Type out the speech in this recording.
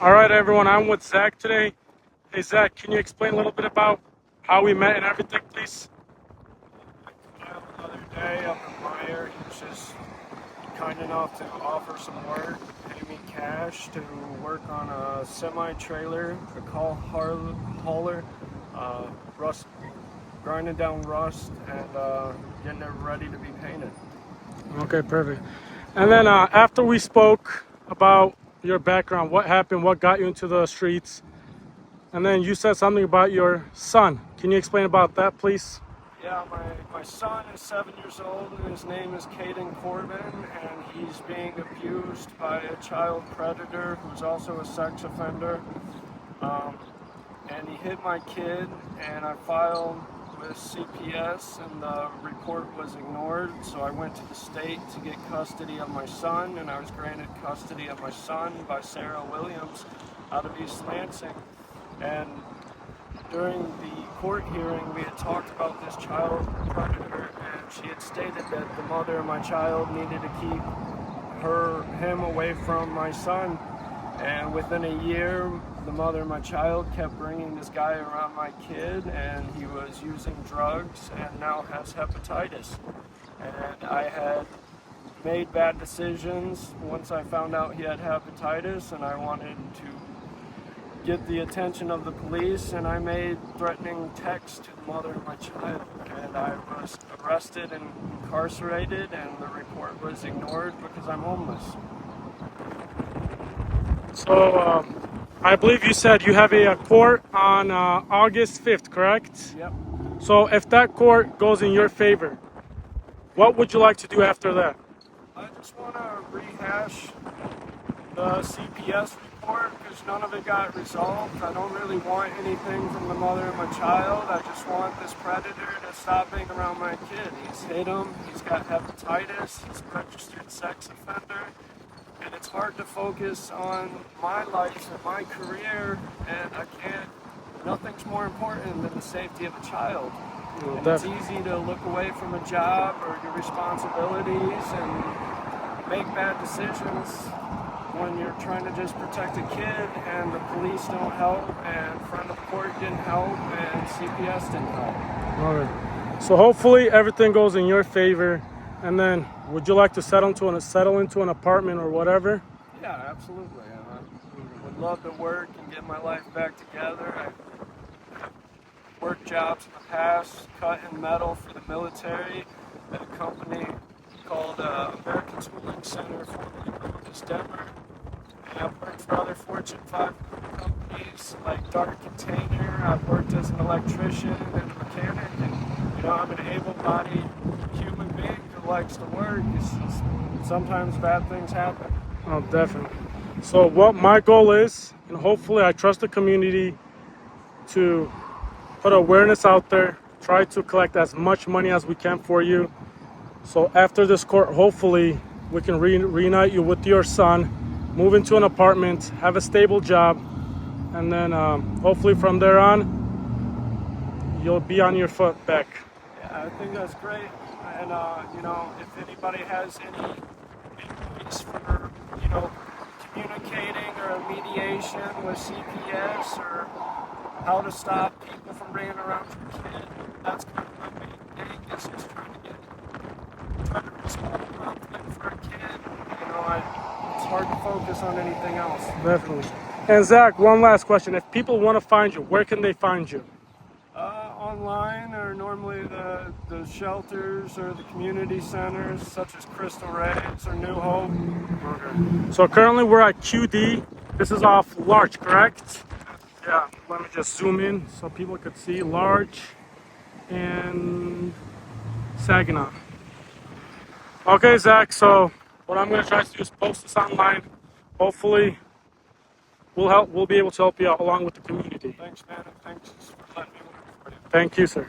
All right, everyone, I'm with Zach today. Hey, Zach, can you explain a little bit about how we met and everything, please? The other day up in Meijer, he was just kind enough to offer some work, pay me cash to work on a semi-trailer, a call hauler, rust, grinding down rust and getting it ready to be painted. Okay, perfect. And then after we spoke about your background, what happened, what got you into the streets, and then you said something about your son. Can you explain about that, please? Yeah, my son is 7 years old and his name is Caden Corbin, and he's being abused by a child predator who's also a sex offender. And he hit my kid, and I filed with CPS, and the report was ignored. So I went to the state to get custody of my son, and I was granted custody of my son by Sarah Williams out of East Lansing. And during the court hearing, we had talked about this child predator, and she had stated that the mother of my child needed to keep him away from my son. And within a year, the mother of my child kept bringing this guy around my kid, and he was using drugs and now has hepatitis. And I had made bad decisions once I found out he had hepatitis, and I wanted to get the attention of the police, and I made threatening texts to the mother of my child. And I was arrested and incarcerated, and the report was ignored because I'm homeless. So I believe you said you have a court on August 5th, correct? Yep. So if that court goes in your favor, what would you like to do after that? I just want to rehash the CPS report because none of it got resolved. I don't really want anything from the mother of my child. I just want this predator to stop being around my kid. He's hit him, he's got hepatitis, he's a registered sex offender, and it's hard to focus on my life and my career, and nothing's more important than the safety of a child. And it's easy to look away from a job or your responsibilities and make bad decisions when you're trying to just protect a kid, and the police don't help, and friend of court didn't help, and CPS didn't help. All right. So hopefully everything goes in your favor, and then would you like to settle into an apartment or whatever? Yeah, absolutely. I would love to work and get my life back together. I've worked jobs in the past, cutting metal for the military at a company called American Tooling Center, formerly known as Denver. And I've worked for other Fortune 500 companies like Dark Container. I've worked as an electrician and a mechanic, and I'm an able-bodied human being who likes to work. It's just, sometimes bad things happen. Oh, definitely. So what my goal is, and hopefully I trust the community to put awareness out there, try to collect as much money as we can for you. So after this court, hopefully we can reunite you with your son, move into an apartment, have a stable job, and then hopefully from there on, you'll be on your foot back. Yeah, I think that's great. And, if anybody has any advice for, communicating or a mediation with CPS or how to stop people from bringing around your kid, that's kind of my main thing, is just trying to resolve conflict for a kid. It's hard to focus on anything else. Definitely. And Zach, one last question. If people want to find you, where can they find you? Online, or normally the shelters or the community centers such as Crystal Rays or New Hope. Okay. So currently we're at QD. This is off Larch, correct? Yeah, let me just zoom in so people could see Larch and Saginaw. Okay, Zach, so what I'm going to try to do is post this online. Hopefully we'll be able to help you out along with the community. Thanks, man, and thanks for letting me work for you. Thank you, sir.